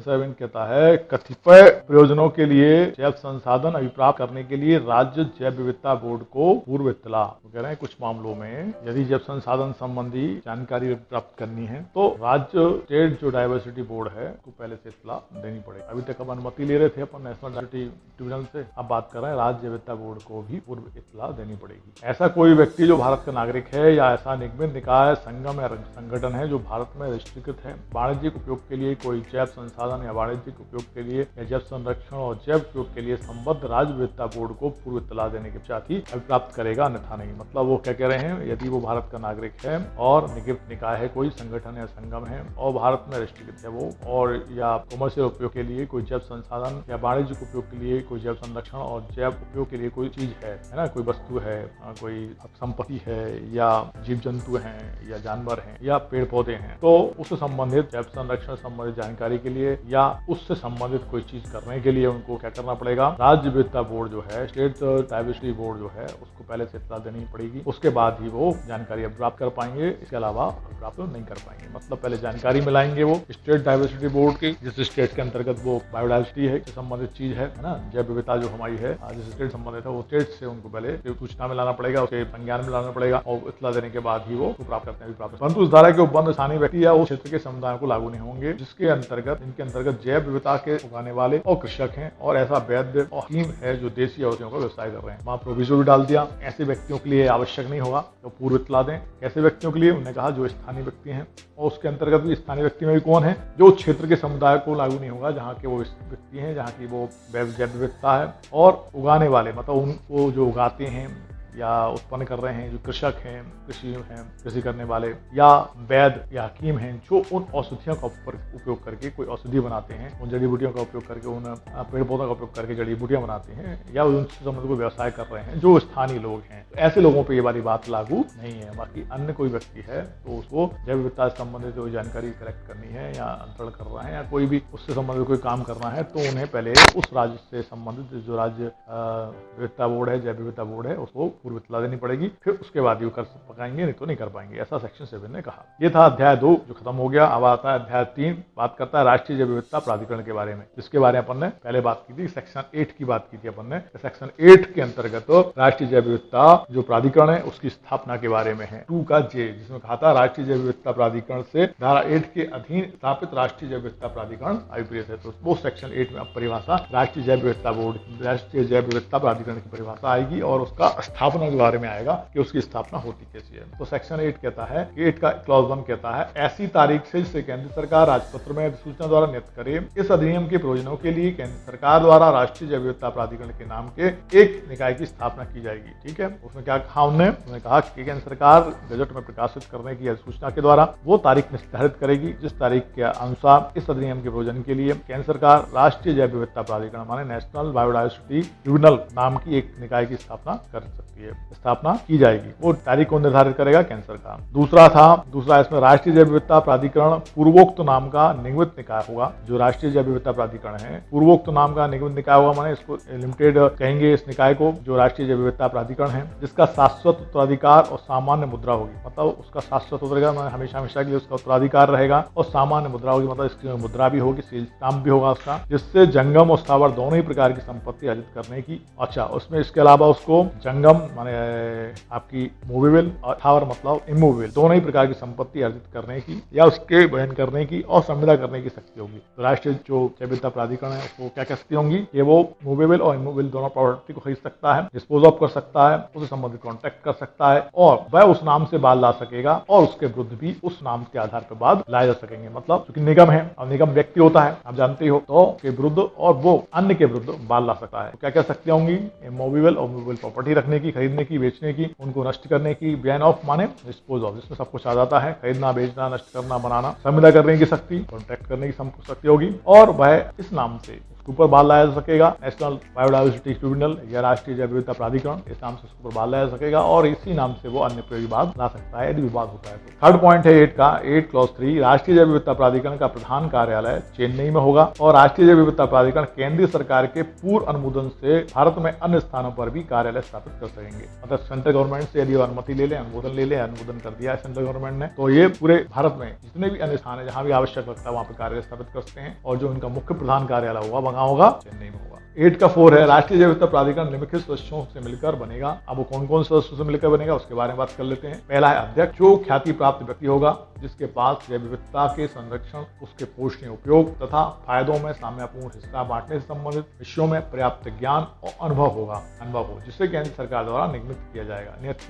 7 कहता है कतिपय प्रयोजनों के लिए जैव संसाधन अभिप्राप्त करने के लिए राज्य जैव विविधता बोर्ड को पूर्व इत्तला, तो कह रहे हैं कुछ मामलों में यदि जैव संसाधन संबंधी जानकारी प्राप्त करनी है तो राज्य स्टेट जो डायवर्सिटी बोर्ड है उसको पहले से इत्तला देनी पड़ेगी। अभी तक हम अनुमति ले रहे थे अपन नेशनल डायवर्सिटी ट्रिब्यूनल से, अब बात कर रहे हैं राज्य जैव विविधता बोर्ड को भी पूर्व इत्तला देनी पड़ेगी। ऐसा कोई व्यक्ति जो भारत का नागरिक है या ऐसा निगमित निकाय संगम या संगठन है जो भारत में रजिस्ट्रीकृत है, वाणिज्यिक उपयोग के लिए कोई जैव संसाधन या वाणिज्यिक उपयोग के लिए या जैव संरक्षण और जैव उपयोग के लिए संबद्ध राज्य विविधता बोर्ड को पूर्व इत्तला देने के पश्चात ही प्राप्त करेगा, अन्यथा नहीं। मतलब वो क्या कह रहे हैं, यदि वो भारत का नागरिक है और निगमित निकाय है, कोई संगठन या संगम है और भारत में रजिस्ट्रीकृत है वो, और या कमर्शियल उपयोग के लिए कोई जैव संसाधन या वाणिज्यिक उपयोग के लिए कोई जैव संरक्षण और जैव उपयोग के लिए कोई चीज है ना, कोई वस्तु है, कोई संपत्ति है या जीव जंतु हैं या जानवर हैं या पेड़ पौधे हैं, तो उससे संबंधित जैव संरक्षण संबंधित जानकारी के लिए या उससे संबंधित कोई चीज करने के लिए उनको क्या करना पड़ेगा, राज्य विविधता बोर्ड जो है, स्टेट डायवर्सिटी बोर्ड जो है, उसको पहले से इत्तला देनी पड़ेगी। उसके बाद ही वो जानकारी प्राप्त कर पाएंगे, इसके अलावा प्राप्त नहीं कर पाएंगे। मतलब पहले जानकारी मिलाएंगे वो स्टेट डायवर्सिटी बोर्ड की, जिस स्टेट के अंतर्गत वो बायोडाइवर्सिटी है संबंधित चीज है ना, जैव विविधता जो हमारी है जिस स्टेट संबंधित है वो स्टेट से उनको पहले सूचना मिलाना पड़ेगा, उसके संज्ञान में लाना पड़ेगा और इत्तला देने के बाद ही वो प्राप्त करते हैं। परंतु इस धारा के उपबंध स्थानीय व्यक्ति या उस क्षेत्र के समुदाय को लागू नहीं होंगे जिसके अंतर्गत इनके अंतर्गत जैव विविधता के उगाने वाले और कृषक हैं और ऐसा वैद्य और हकीम है जो देसी औषधियों का व्यवसाय कर रहे हैं। वहां प्रोविजो भी डाल दिया, ऐसे व्यक्तियों के लिए आवश्यक नहीं होगा तो पूर्व इत्तला दें। ऐसे व्यक्तियों के लिए उन्होंने कहा जो स्थानीय व्यक्ति हैं, और उसके अंतर्गत भी स्थानीय व्यक्ति में भी कौन है, जो क्षेत्र के समुदाय को लागू नहीं होगा जहाँ के वो व्यक्ति हैं, जहाँ की वो जैव विविधता है, और उगाने वाले मतलब उनको जो उगाते हैं या उत्पन्न कर रहे हैं, जो कृषक हैं, कृषि करने वाले या वैद्य या हकीम हैं, जो उन औषधियों का उपयोग करके कोई औषधि बनाते हैं, उन जड़ी बूटियों का उपयोग करके, उन पेड़ पौधों का उपयोग करके जड़ी बूटियां बनाते हैं या उनसे संबंधित कोई व्यवसाय कर रहे हैं, जो स्थानीय लोग हैं, तो ऐसे लोगों पर ये वाली बात लागू नहीं है। बाकी अन्य कोई व्यक्ति है तो उसको जैव विविधता से संबंधित जो जानकारी कलेक्ट करनी है या अंतरण कर रहा है या कोई भी उससे संबंधित कोई काम करना है तो उन्हें पहले उस राज्य से संबंधित जो राज्य विविधता बोर्ड है, जैव विविधता बोर्ड है, उसको पूर्व इत्तला देनी पड़ेगी, फिर उसके बाद ये कर पाएंगे, नहीं तो नहीं कर पाएंगे, ऐसा सेक्शन 7 ने कहा। ये था अध्याय 2 जो खत्म हो गया। अब आता है अध्याय 3, बात करता है राष्ट्रीय जैव विविधता प्राधिकरण के बारे में, जिसके बारे में अपन ने पहले बात की थी, सेक्शन 8 की बात की थी अपन ने। सेक्शन 8 के अंतर्गत राष्ट्रीय जैव विविधता जो प्राधिकरण है उसकी स्थापना के बारे में है 2 का J, जिसमें कहा था राष्ट्रीय जैव विविधता प्राधिकरण से धारा 8 के अधीन स्थापित राष्ट्रीय जैव विविधता प्राधिकरण अभिप्रेत है। तो वो सेक्शन 8 में अब परिभाषा राष्ट्रीय जैव विविधता बोर्ड, राष्ट्रीय जैव विविधता प्राधिकरण की परिभाषा आएगी और उसका स्थापना के बारे में आएगा कि उसकी स्थापना होती कैसी है। तो सेक्शन 8 कहता है, 8 का क्लॉज 1 कहता है ऐसी तारीख से केंद्र सरकार राजपत्र में अधिसूचना द्वारा नियुक्त करे, इस अधिनियम के प्रयोजनों के लिए केंद्र सरकार द्वारा राष्ट्रीय जैव विविधता प्राधिकरण के नाम के एक निकाय की स्थापना की जाएगी। ठीक है, उसमें क्या कहा उन्होंने कहा कि केंद्र सरकार गजट में प्रकाशित करने की अधिसूचना के द्वारा वो तारीख निर्धारित करेगी जिस तारीख के अनुसार इस अधिनियम के प्रयोजन के लिए केंद्र सरकार राष्ट्रीय जैव विविधता प्राधिकरण माने नेशनल बायोडायवर्सिटी ट्रिब्यूनल नाम की एक निकाय की स्थापना कर सकती है, स्थापना की जाएगी। वो तारीख को निर्धारित करेगा केंद्र सरकार। दूसरा इसमें राष्ट्रीय जैव विविधता प्राधिकरण पूर्वोक्त नाम का निगमित निकाय होगा। जो राष्ट्रीय जैव विविधता प्राधिकरण है पूर्वोक्त नाम का निगमित निकाय होगा, माने इसको लिमिटेड कहेंगे इस निकाय को, जो राष्ट्रीय जैव विविधता प्राधिकरण है, जिसका शाश्वत उत्तराधिकार और सामान्य मुद्रा होगी। मतलब उसका शाश्वत उत्तराधिकार हमेशा के लिए उसका उत्तराधिकार रहेगा और सामान्य मुद्रा होगी, मतलब इसकी मुद्रा भी होगी, सील स्टाम्प भी होगा उसका, जिससे जंगम और स्थावर दोनों ही प्रकार की संपत्ति अर्जित करने की। अच्छा, उसमें इसके अलावा उसको जंगम माने आपकी मूवेबल और स्थावर मतलब इमूवेबल दोनों ही प्रकार की संपत्ति अर्जित करने की या उसके वहन करने की और संविदा करने की शक्ति होगी। तो राष्ट्रीय जो जैव विविधता प्राधिकरण है उसको क्या शक्ति होंगी कि वो मूवेबल और इमूवेबल दोनों प्रॉपर्टी को खरीद सकता है, डिस्पोज ऑफ कर सकता है, उससे संबंधित कॉन्ट्रैक्ट कर सकता है और वह उस नाम से बाल ला सकेगा और उसके विरुद्ध भी उस नाम के आधार पर बाद लाए जा सकेंगे। मतलब क्योंकि निगम है और निगम व्यक्ति होता है, आप जानते हो, तो के विरुद्ध और वो अन्य के विरुद्ध बाल ला सकता है। तो क्या क्या शक्तियां होंगी, मूवेबल और मूवेबल प्रॉपर्टी रखने की, खरीदने की, बेचने की, उनको नष्ट करने की, बैन ऑफ माने डिस्पोज ऑफ, जिसमें सब कुछ आ जाता है, खरीदना, बेचना, नष्ट करना, बनाना, संविदा करने की शक्ति, कॉन्ट्रैक्ट करने की शक्ति होगी और वह इस नाम से इसके ऊपर बहाल लाया जा सकेगा। नेशनल बायोडायवर्सिटी ट्रिब्यूनल या राष्ट्रीय जैव विविधता प्राधिकरण, इस नाम से उसके ऊपर बहाल लाया जा सकेगा और इसी नाम से वो अन्य प्रयोगी बात ला सकता है यदि विवाद होता है तो। थर्ड पॉइंट है 8 का 8 क्लॉज 3, राष्ट्रीय जैव विविधता प्राधिकरण का प्रधान कार्यालय चेन्नई में होगा और राष्ट्रीय जैव विविधता प्राधिकरण केंद्रीय सरकार के पूर्व अनुमोदन से भारत में अन्य स्थानों पर भी कार्यालय स्थापित कर सकेंगे। मतलब सेंट्रल गवर्नमेंट से यदि अनुमति ले ले, अनुमोदन कर दिया है सेंट्रल गवर्नमेंट ने, तो ये पूरे भारत में जितने भी अन्य स्थान है जहां भी आवश्यक लगता है वहां पर कार्यालय स्थापित कर सकते हैं और जो इनका मुख्य प्रधान कार्यालय होगा वहां होगा, चेन्नई में होगा। 8 का 4 है राष्ट्रीय जैव विविधता प्राधिकरण निम्नलिखित सदस्यों से मिलकर बनेगा। अब वो कौन कौन सदस्यों से मिलकर बनेगा उसके बारे में बात कर लेते हैं। पहला है अध्यक्ष, जो ख्याति प्राप्त व्यक्ति होगा जिसके पास जैव विविधता के संरक्षण, उसके पोषणीय उपयोग तथा फायदों में साम्यपूर्ण हिस्सा बांटने से संबंधित विषयों में पर्याप्त ज्ञान और अनुभव हो जिसे केंद्र सरकार द्वारा नियत किया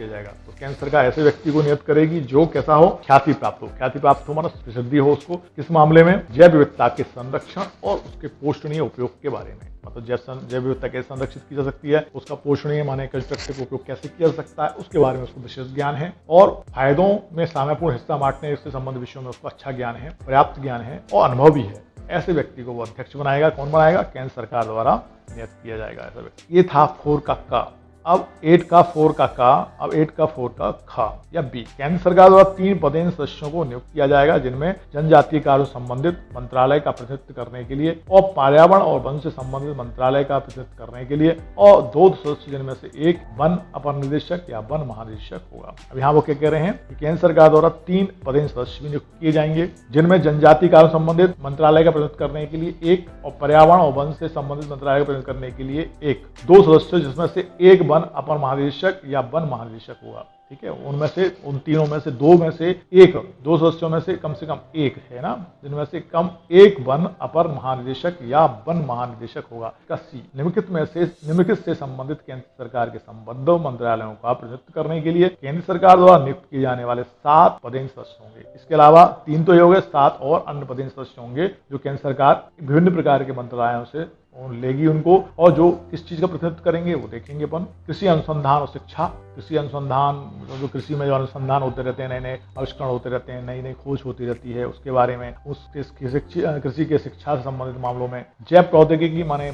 जाएगा। तो केंद्र सरकार ऐसे व्यक्ति को नियत करेगी जो कैसा हो, ख्याति प्राप्त हो मतलब प्रसिद्धि हो उसको, किस मामले में, जैव विविधता के संरक्षण और उसके पोषणीय उपयोग के बारे में। मतलब जैव विविधता कैसे संरक्षित की जा सकती है, उसका पोषणीय माने कंस्ट्रक्टिव उपयोग कैसे किया जा सकता है उसके बारे में उसको विशेष ज्ञान है और फायदों में साम्यपूर्ण हिस्सा बांटने से संबंधित विषयों में उसको अच्छा ज्ञान है, पर्याप्त ज्ञान है और अनुभव भी है। ऐसे व्यक्ति को वो अध्यक्ष बनाएगा। कौन बनाएगा? केंद्र सरकार द्वारा नियुक्त किया जाएगा ऐसा व्यक्ति। ये था 4 का क। अब 8 का 4 का क, अब 8 का 4 का ख या बी। केंद्र सरकार द्वारा 3 पदेन सदस्यों को नियुक्त किया जाएगा जिनमें जनजातीय कार्यों से संबंधित मंत्रालय का प्रतिनिधित्व करने के लिए और पर्यावरण और वन से संबंधित मंत्रालय का प्रतिनिधित्व करने के लिए और 2 सदस्य जिनमें से एक वन अपर निदेशक या वन महानिदेशक होगा। अब यहाँ वो क्या कह रहे हैं कि केंद्र सरकार द्वारा 3 पदेन सदस्य भी नियुक्त किए जाएंगे जिनमें जनजातीय कार्यों से संबंधित मंत्रालय का प्रतिनिधित्व करने के लिए एक और पर्यावरण और वन से संबंधित मंत्रालय का प्रतिनिधित्व करने के लिए एक, 2 सदस्य जिसमें से एक वन अपर महानिदेशक या वन महानिदेशक होगा। ठीक है, उनमें से उन तीनों में से 2 में से एक, 2 सदस्यों में से कम एक है ना, जिनमें से कम एक वन अपर महानिदेशक या वन महानिदेशक होगा। इसका सी, निम्नलिखित से संबंधित केंद्र सरकार के संबद्ध मंत्रालयों का प्रतिनिधित्व करने के लिए केंद्र सरकार द्वारा नियुक्त किए जाने वाले 7 पदेन सदस्य होंगे। इसके अलावा 3 तो ये हो गए, 7 और अन्य पदेन सदस्य होंगे जो केंद्र सरकार विभिन्न प्रकार के मंत्रालयों से लेगी उनको और जो किस चीज का प्रतिनिधित्व करेंगे वो देखेंगे अपन। कृषि अनुसंधान और शिक्षा, कृषि अनुसंधान जो कृषि में जो अनुसंधान होते रहते हैं, नए आविष्करण होते रहते हैं, नई खोज होती रहती है उसके बारे में, कृषि के शिक्षा से संबंधित मामलों में, जैव प्रौद्योगिकी माने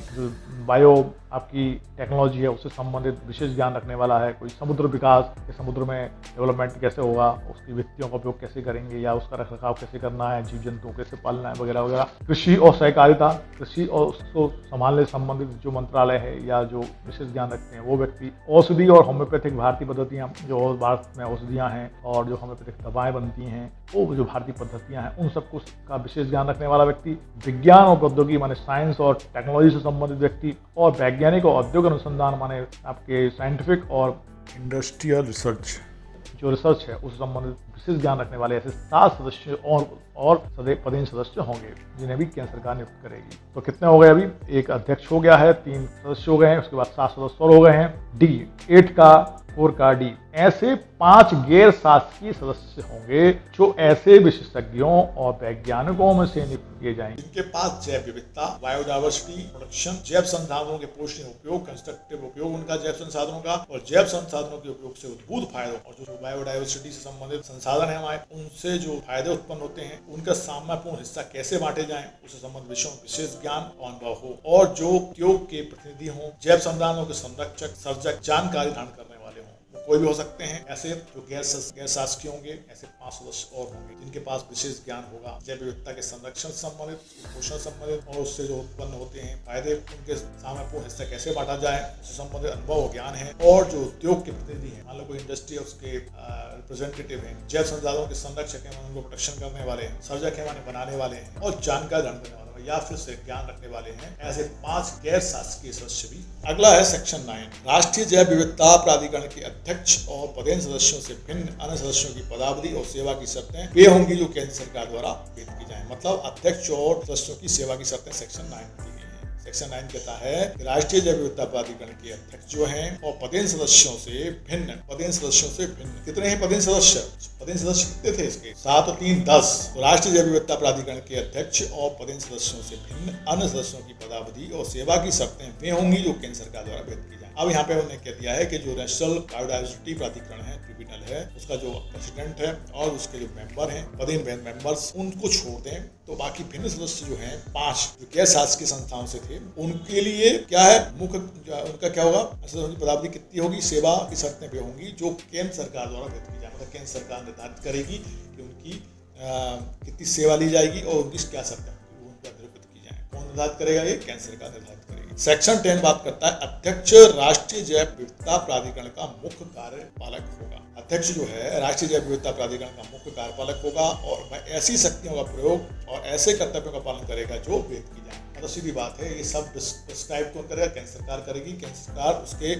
बायो आपकी टेक्नोलॉजी है उससे संबंधित विशेष ज्ञान रखने वाला है। कोई समुद्र विकास, समुद्र में डेवलपमेंट कैसे होगा, उसकी वित्तियों का उपयोग कैसे करेंगे या उसका रखरखाव कैसे करना है, जीव जंतुओं कैसे पालना है वगैरह वगैरह। कृषि और सहकारिता, कृषि और उसको संभालने संबंधित जो मंत्रालय है या जो विशेष ज्ञान रखते हैं वो व्यक्ति। औषधि और होम्योपैथिक भारतीय पद्धतियाँ, जो भारत में औषधियाँ हैं और जो होम्योपैथिक दवाएं बनती हैं वो जो भारतीय पद्धतियाँ हैं उन सबको का विशेष ज्ञान रखने वाला व्यक्ति। विज्ञान और प्रौद्योगिकी माने साइंस और टेक्नोलॉजी से संबंधित व्यक्ति और वैज्ञानिक और औद्योगिक अनुसंधान माने आपके साइंटिफिक और इंडस्ट्रियल रिसर्च जो रिसर्च है उससे संबंधित विशेष ज्ञान रखने वाले ऐसे 7 सदस्य और पदेन सदस्य होंगे जिन्हें भी केंद्र सरकार नियुक्त करेगी। तो कितने हो गए? अभी एक अध्यक्ष हो गया है, 3 सदस्य हो गए हैं, उसके बाद 7 सदस्य और हो गए हैं। डी 8 का 4 का डी, ऐसे 5 गैर शासकीय सदस्य होंगे जो ऐसे विशेषज्ञों और वैज्ञानिकों में से नियुक्त किए जाएंगे जिनके पास जैव विविधता, बायोडायवर्सिटी प्रोडक्शन, जैव संसाधनों के पोषणीय उपयोग, कंस्ट्रक्टिव उपयोग उनका जैव संसाधनों का और जैव संसाधनों के उपयोग से उद्भूत फायदों और जो बायोडायवर्सिटी से संबंधित संसाधन है हमारे उनसे जो फायदे उत्पन्न होते हैं उनका साम्यपूर्ण हिस्सा कैसे बांटे जाएं उससे संबंधित विषयों में विशेष ज्ञान और अनुभव हो और जो उद्योग के प्रतिनिधि हों, जैव संसाधनों के संरक्षक, सर्जक, जानकारी धारण करने वाले हों, कोई भी हो सकते हैं। ऐसे जो गैर शासकीय होंगे ऐसे 5 सदस्य और होंगे जिनके पास विशेष ज्ञान होगा जैव विविधता के संरक्षण से संबंधित, पोषण संबंधित और उससे जो उत्पन्न होते हैं फायदे उनके साम्यपूर्ण हिस्सा कैसे बांटा जाए उससे संबंधित अनुभव और ज्ञान है। और जो उद्योग के प्रतिनिधि हैं, मान लो कोई इंडस्ट्री उसके रिप्रेजेंटेटिव हैं, जैव संसाधनों के संरक्षक हैं, उनको प्रोटेक्शन करने वाले हैं, सर्जक है माने बनाने वाले हैं और जानकारी धारण करने वाले या फिर से ज्ञान रखने वाले हैं, ऐसे 5 गैर शासकीय सदस्य भी। अगला है सेक्शन 9, राष्ट्रीय जैव विविधता प्राधिकरण के अध्यक्ष और पदेन सदस्यों से भिन्न अन्य सदस्यों की पदावधि और सेवा की शर्तें वे होंगी जो केंद्र सरकार द्वारा भेद की जाए। मतलब अध्यक्ष और सदस्यों की सेवा की शर्तें सेक्शन 9 दी गई है। सेक्शन 9 कहता है कि राष्ट्रीय जैव विविधता प्राधिकरण के अध्यक्ष जो हैं और पदेन सदस्यों से भिन्न कितने हैं पदेन सदस्य कितने थे इसके? 7 और 3 10। तो राष्ट्रीय जैव विविधता प्राधिकरण के अध्यक्ष और पदेन सदस्यों से भिन्न अन्य सदस्यों की पदावधि और सेवा की शर्तें वे होंगी जो केंद्र सरकार द्वारा भेद की जाए। अब यहाँ पे उन्होंने कह दिया है कि जो नेशनल बायोडाइवर्सिटी प्राधिकरण है, ट्रिब्यूनल है, उसका जो प्रेसिडेंट है और उसके जो मेंबर हैं, पदेन मेंबर्स, उनको छोड़ दें तो बाकी भिन्न सदस्य जो हैं 5 जो गैर शासकीय संस्थाओं से थे, उनके लिए क्या है, मुख्य उनका क्या होगा, पदावधि कितनी होगी, सेवा की शर्तें भी होंगी जो केंद्र सरकार द्वारा व्यक्त की जाए, मतलब केंद्र सरकार निर्धारित करेगी कि उनकी कितनी सेवा ली जाएगी और उनकी क्या शर्तें निर्धारित की जाए। कौन निर्धारित करेगा? ये केंद्र सरकार निर्धारित करेगी। सेक्शन 10 बात करता है अध्यक्ष राष्ट्रीय जैव विविधता प्राधिकरण का मुख्य कार्यपालक होगा। अध्यक्ष जो है राष्ट्रीय जैव विविधता प्राधिकरण का मुख्य कार्यपालक होगा और वह ऐसी शक्तियों का प्रयोग और ऐसे कर्तव्यों का पालन करेगा जो वेद की जाए। मतलब सीधी बात है, ये सब प्रिस्क्राइब कौन करेगा? केंद्र सरकार करेगी। केंद्र सरकार उसके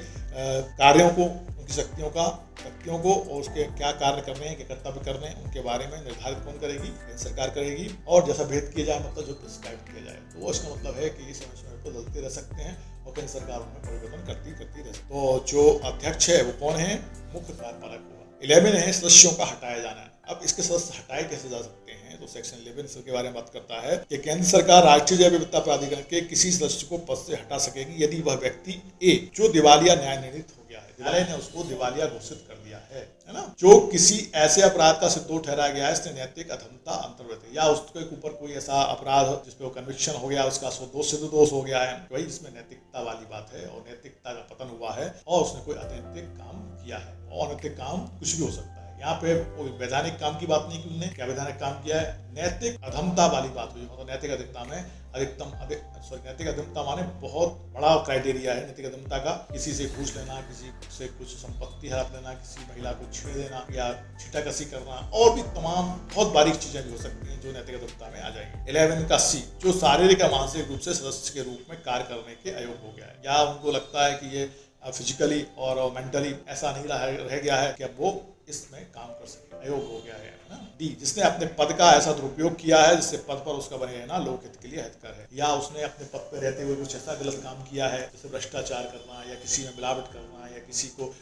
कार्यों को, उनकी शक्तियों को और उसके क्या कार्य करने हैं, क्या कर्तव्य करने हैं, उनके बारे में निर्धारित कौन करेगी? केंद्र सरकार करेगी। और जैसा भेद किया जाए, मतलब जो प्रिस्क्राइब किया जाए, तो इसका मतलब है कि ये समय समय पर बदलते रह सकते हैं और केंद्र सरकार उनमें परिवर्तन करती रह सकती। तो जो अध्यक्ष है वो कौन है? मुख्य कार्यपालक होगा। 11 है सदस्यों का हटाया जाना। अब इसके सदस्य हटाए कैसे जा सकते हैं? तो सेक्शन 11 के बारे में बात करता है कि केंद्र सरकार राष्ट्रीय जैव विविधता प्राधिकरण के किसी सदस्य को पद से हटा सकेगी यदि वह व्यक्ति ए जो दिवालिया न्याय निर्णीत हो गया है, न्यायालय ने उसको दिवालिया घोषित कर दिया है ना, जो किसी ऐसे अपराध का सिद्धोष ठहराया गया है इसने नैतिक अधमता अंतर्गत है, या उसके ऊपर कोई ऐसा अपराध जिसपे वो कन्विक्शन हो गया, उसका सिद्ध दोष हो गया है, वही इसमें नैतिकता वाली बात है और नैतिकता का पतन हुआ है और उसने कोई अनैतिक काम किया है। और अनैतिक काम कुछ भी हो सकता है। यहाँ पे कोई वैधानिक काम की बात नहीं की उन्होंने, क्या वैधानिक काम किया है? नैतिक अधमता वाली बात हुई। मतलब नैतिक अधिकता में नैतिक अधमता माने बहुत बड़ा क्राइटेरिया है नैतिक अधमता का। किसी से घूस लेना, किसी से कुछ संपत्ति हड़प लेना, किसी महिला को छेड़ देना या छिटाकसी करना और भी तमाम बहुत बारीक चीजें भी हो सकती हैं जो नैतिक अधमता में आ जाएंगी। 11 का सी जो शारीरिक या मानसिक रूप से सदस्य के रूप में कार्य करने के अयोग्य हो गया है, या उनको लगता है कि ये फिजिकली और मेंटली ऐसा नहीं रह गया है कि अब वो इसमें काम कर सके, अयोग्य हो गया है ना। डी जिसने अपने पद का ऐसा दुरुपयोग किया है जिससे पद पर उसका बने रहना लोकहित के लिए हितकर है, या उसने अपने पद पर रहते हुए कुछ ऐसा गलत काम किया है जैसे भ्रष्टाचार करना या किसी में मिलावट करना या किसी को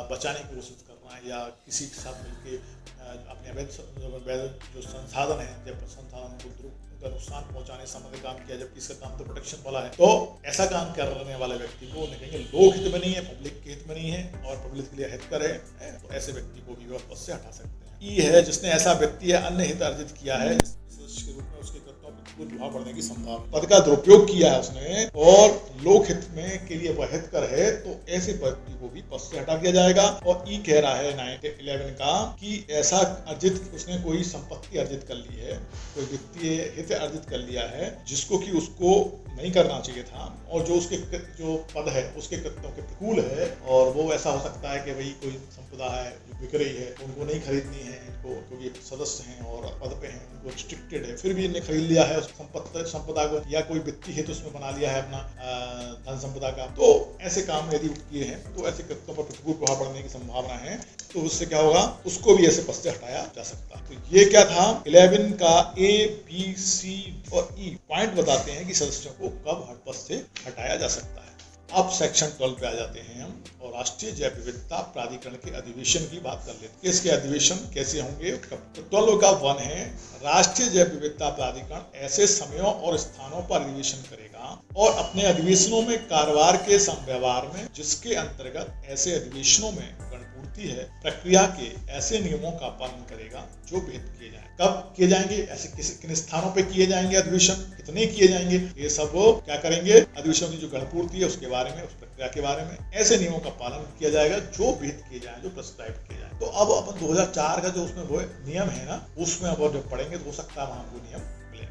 बचाने की कोशिश करना या किसी के साथ मिलकर अपने अवैध जो संसाधन है जब संसाधन को उनका नुकसान पहुंचाने संबंधी काम किया, जबकि इसका काम तो प्रोटेक्शन वाला है। तो ऐसा काम करने वाले व्यक्ति को उन्हें कहेंगे लोक हित में नहीं है, पब्लिक के हित में नहीं है और पब्लिक के लिए हितकर है, तो ऐसे व्यक्ति को भी वह पद से हटा सकते हैं। ई है जिसने ऐसा व्यक्ति है अन्य हित अर्जित किया है सदस्य के रूप में उसके कर्तव्यों पर प्रतिकूल प्रभाव पड़ने की संभावना, पद का दुरुपयोग किया है उसने और लोक हित में के लिए वह हितकर है, तो ऐसे व्यक्ति को भी पद से हटा दिया जाएगा। और ई कह रहा है 11 का कि ऐसा अर्जित उसने कोई संपत्ति अर्जित कर ली है, कोई वित्तीय हित अर्जित कर लिया है जिसको कि उसको नहीं करना चाहिए था और जो उसके जो पद है उसके कृत्यों के प्रतिकूल है, और वो ऐसा हो सकता है कि भाई कोई संपदा है जो बिक रही है उनको नहीं खरीदनी है, इनको क्योंकि सदस्य हैं और पद पे हैं, उनको रिस्ट्रिक्टेड है, फिर भी इन्हें खरीद लिया है उस संपदा को, या कोई वित्तीय हित उसमें बना लिया है अपना धन संपदा का। तो ऐसे काम यदि किए हैं तो ऐसे कृत्यों पर प्रतिकूल प्रभाव पड़ने की संभावना है, तो उससे क्या होगा, उसको भी ऐसे पद से हटाया जा सकता। तो ये क्या था 11 का ए बी सी और ई पॉइंट बताते हैं कि सदस्यों को कब पद से हटाया जा सकता है। अब सेक्शन 12 पे आ जाते हैं हम और राष्ट्रीय जैव विविधता प्राधिकरण के अधिवेशन की बात कर लेते हैं। इसके अधिवेशन कैसे होंगे? तो 12 का 1 है राष्ट्रीय जैव विविधता प्राधिकरण ऐसे समयों और स्थानों पर अधिवेशन करेगा और अपने अधिवेशनों में कारोबार के संव्यवहार में जिसके अंतर्गत ऐसे अधिवेशनों में गणपूर्ति है प्रक्रिया के ऐसे नियमों का पालन करेगा जो विहित किए जाए। कब किए जाएंगे? ऐसे किन स्थानों पे किए जाएंगे अधिवेशन, कितने किए जाएंगे, ये सब क्या करेंगे, अधिवेशन की जो गणपूर्ति है उसके बारे में, उस प्रक्रिया के बारे में ऐसे नियमों का पालन किया जाएगा जो विहित किए जाए, जो प्रिस्क्राइब किए जाए। तो अब अपन 2004 का जो उसमें वो नियम है ना, उसमें अब जब पढ़ेंगे तो हो सकता है वहां वो नियम मिले।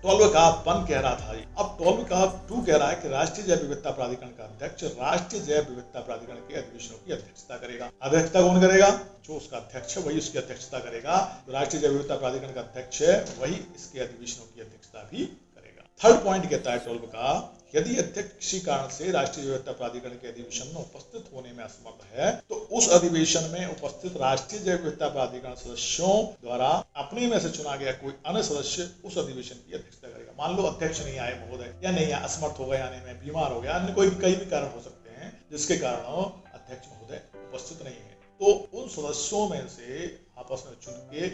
12 का 1 कह रहा था, अब 12 का 2 कह रहा है कि राष्ट्रीय जैव विविधता प्राधिकरण का अध्यक्ष राष्ट्रीय जैव विविधता प्राधिकरण के अधिवेशनों की अध्यक्षता करेगा। अध्यक्षता कौन करेगा? जो उसका अध्यक्ष है वही उसकी अध्यक्षता करेगा। राष्ट्रीय जैव विविधता प्राधिकरण का अध्यक्ष है वही इसके अधिवेशनों की अध्यक्षता भी करेगा। थर्ड पॉइंट कहता है 12 का, यदि अध्यक्ष किसी कारण से राष्ट्रीय जैव विविधता प्राधिकरण के अधिवेशन में उपस्थित होने में असमर्थ है तो उस अधिवेशन में उपस्थित राष्ट्रीय जैव विविधता प्राधिकरण सदस्यों द्वारा अपने में से चुना गया कोई अन्य सदस्य उस अधिवेशन की अध्यक्षता करेगा। मान लो अध्यक्ष नहीं आए महोदय, या नहीं आए, असमर्थ हो गए आने में, बीमार हो गया, अन्य कोई कई भी कारण हो सकते हैं जिसके कारण अध्यक्ष महोदय उपस्थित नहीं है, तो उन सदस्यों में से आपस में चुन के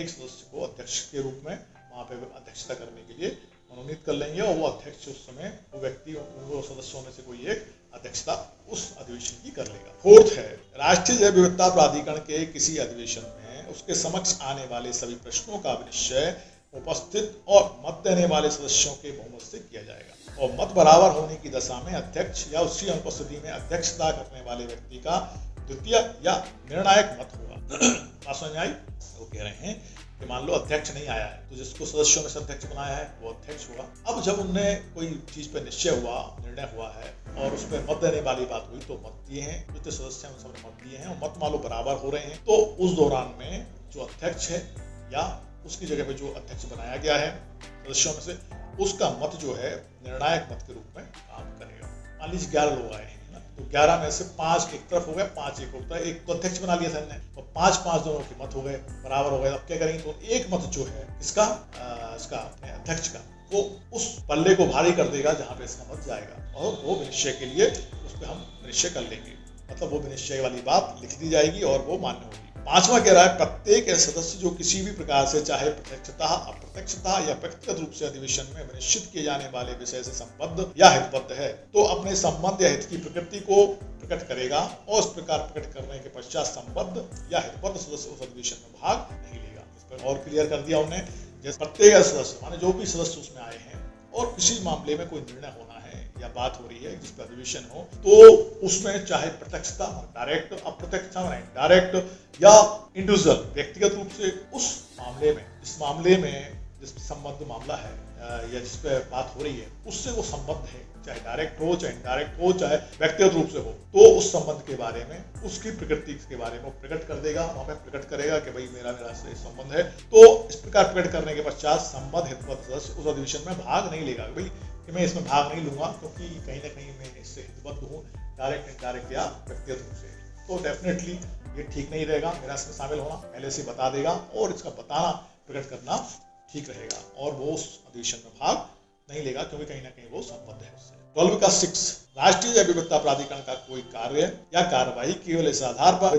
एक सदस्य को अध्यक्ष के रूप में वहां पे अध्यक्षता करने के लिए मनोनीत कर लेंगे और वो अध्यक्ष उस समय वो व्यक्ति वो सदस्यों में से कोई एक अध्यक्षता उस अधिवेशन की कर लेगा। फोर्थ है, राष्ट्रीय जैव विविधता प्राधिकरण के किसी अधिवेशन में उसके समक्ष आने वाले सभी प्रश्नों का विनिश्चय उपस्थित और मत देने वाले सदस्यों के बहुमत से किया जाएगा और मत बराबर होने की दशा में अध्यक्ष या उसकी अनुपस्थिति में अध्यक्षता करने वाले व्यक्ति का द्वितीय या निर्णायक मत होगा। बात समझ में आई? वो कह रहे हैं कि मान लो अध्यक्ष नहीं आया है तो जिसको सदस्यों में से अध्यक्ष बनाया है वो अध्यक्ष होगा। अब जब उनने कोई चीज पर निश्चय हुआ, निर्णय हुआ है और उस पर मत देने वाली बात हुई तो मत दिए हैं, जितने सदस्य हैं सबने मत दिए हैं और मत मान लो बराबर हो रहे हैं, तो उस दौरान में जो अध्यक्ष है या उसकी जगह पे जो अध्यक्ष बनाया गया है सदस्यों में से, उसका मत जो है निर्णायक मत के रूप में काम करेगा। मान लीजिए 11 लोग आए हैं ना, तो 11 में से 5 एक तरफ हो गए, 5 एक होता है, एक तो अध्यक्ष बना लिया था इन्होंने और 5-5 दोनों के मत हो गए, बराबर हो गए। अब क्या करेंगे, तो एक मत जो है इसका अपने अध्यक्ष का, वो उस पल्ले को भारी कर देगा जहां पे इसका मत जाएगा और वो विनिश्चय के लिए उस पर हम निश्चय कर लेंगे, मतलब वो विनिश्चय वाली बात लिख दी जाएगी और वो मान्य होगी। 5वां कह रहा है, प्रत्येक सदस्य जो किसी भी प्रकार से चाहे प्रत्यक्षता, अप्रत्यक्षता या व्यक्तिगत रूप से अधिवेशन में विनिश्चित किए जाने वाले विषय से संबद्ध या हितबद्ध है तो अपने संबंध या हित की प्रकृति को प्रकट करेगा और इस प्रकार प्रकट करने के पश्चात संबद्ध या हितबद्ध सदस्य उस अधिवेशन में भाग नहीं लेगा। इस पर और क्लियर कर दिया उन्होंने, जैसे प्रत्येक सदस्य माने जो भी सदस्य उसमें आए हैं और किसी मामले में कोई निर्णय होना है या बात हो रही है जिस पर अधिवेशन हो, तो उसमें चाहे प्रत्यक्षता डायरेक्ट, अप्रत्यक्षता डायरेक्ट या इंडिविजुअल व्यक्तिगत रूप से उस मामले में, जिस मामले में जिस संबंध मामला है या जिस पे बात हो रही है उससे वो संबंध है, चाहे डायरेक्ट हो, चाहे इनडायरेक्ट हो, चाहे व्यक्तिगत रूप से हो, तो उस संबंध के बारे में, उसकी प्रकृति के बारे में प्रकट कर देगा, वहां पे प्रकट करेगा कि भाई मेरा से संबंध है। तो इस प्रकार प्रकट करने के पश्चात संबंध हितबद्ध सदस्य उस अधिवेशन में भाग नहीं लेगा, भाई कि मैं इसमें भाग नहीं लूंगा क्योंकि कहीं ना कहीं मैं इससे हितबद्ध हूँ, डायरेक्ट इनडायरेक्ट या व्यक्तिगत रूप से, तो डेफिनेटली ये ठीक नहीं रहेगा मेरा इसमें शामिल होना, पहले से बता देगा और इसका बताना, प्रकट करना ठीक रहेगा और वो उस अधिवेशन में भाग नहीं लेगा क्योंकि कहीं ना कहीं वो संबद्ध है उससे। 12 का 6, राष्ट्रीय जैव विविधता प्राधिकरण का कोई कार्य या कार्यवाही केवल इस आधार पर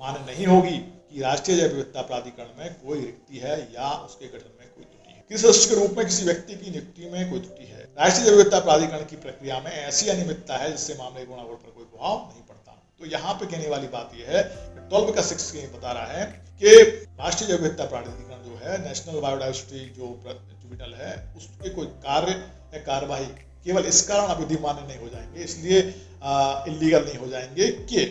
मान्य नहीं होगी कि राष्ट्रीय जैव विविधता प्राधिकरण में कोई रिक्ति है या उसके गठन में कोई त्रुटि है। किसी सदस्य के रूप में किसी व्यक्ति की नियुक्ति में कोई त्रुटि है। राष्ट्रीय जैव विविधता प्राधिकरण की प्रक्रिया में ऐसी अनियमितता है जिससे मामले गुणागुण पर कोई प्रभाव नहीं पड़ता। तो यहाँ पे कहने वाली बात यह है, 12 का 6 बता रहा है कि राष्ट्रीय जैव विविधता प्राधिकरण जो है, नेशनल बायोडायवर्सिटी जो ट्रिब्यूनल है, उसके कोई कार्य या कार्यवाही केवल इस कारण अविधिमान्य नहीं हो जाएंगे, इसलिए इलीगल नहीं हो जाएंगे कि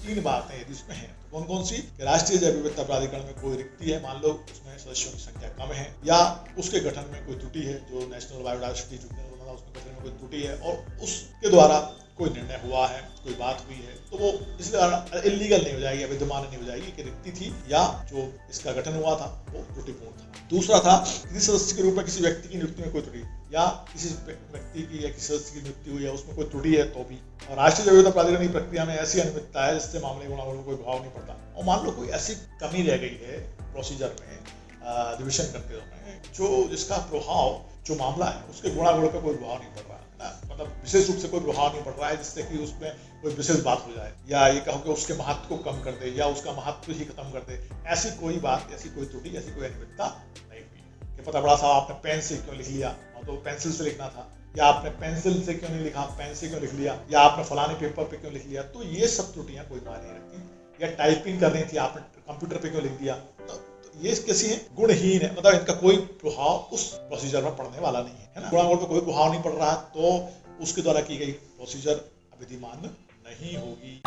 3 बातें यदि उसमें हैं। तो कौन कौन सी? राष्ट्रीय जैव विविधता प्राधिकरण में कोई रिक्ति है, मान लो उसमें सदस्यों की संख्या कम है, या उसके गठन में कोई त्रुटि है, जो नेशनल बायोडायवर्सिटी ट्रिब्यूनल बना उसके गठन में कोई त्रुटि है और उसके द्वारा कोई निर्णय हुआ है, कोई बात हुई है, तो वो इसलिए इलीगल नहीं हो जाएगी, अविधिमान्य नहीं हो जाएगी कि रिक्ति थी या जो इसका गठन हुआ था वो त्रुटिपूर्ण था। दूसरा था, किसी सदस्य के रूप में किसी व्यक्ति की नियुक्ति में कोई त्रुटि या किसी व्यक्ति की या किसी सदस्य की नियुक्ति हुई है उसमें कोई त्रुटि है तो भी। और राष्ट्रीय जैव विविधता प्राधिकरण की प्रक्रिया में ऐसी अनियमितता है जिससे मामले गुणागुण को कोई प्रभाव नहीं पड़ता। और मान लो कोई ऐसी कमी रह गई है प्रोसीजर में रिविजन करते समय, जो जिसका प्रभाव जो मामला है उसके गुणागुण पर कोई प्रभाव नहीं पड़ रहा है, मतलब विशेष रूप से कोई प्रभाव नहीं पड़ रहा है जिससे कि उसमें कोई विशेष बात हो जाए, या ये कहो कि उसके महत्व को कम कर दे या उसका महत्व ही खत्म कर दे, ऐसी कोई बात, ऐसी कोई त्रुटि, ऐसी कोई अनियमितता नहीं हुई है। कि पता बड़ा साहब आपने पेन से क्यों लिख लिया, तो पेंसिल से लिखना था, या आपने पेंसिल से क्यों नहीं लिखा, पेन से क्यों लिख लिया, या आपने फलाने पेपर पे क्यों लिख लिया, तो ये सब त्रुटियां कोई मायने नहीं रखती। या टाइपिंग करनी थी, आपने कंप्यूटर पे क्यों लिख दिया, तो ये कैसी है? गुणहीन है, मतलब इनका कोई प्रभाव उस प्रोसीजर में पड़ने वाला नहीं है ना, गुणागुण पर कोई प्रभाव नहीं पड़ रहा है तो उसके द्वारा की गई प्रोसीजर अविधिमान्य नहीं होगी।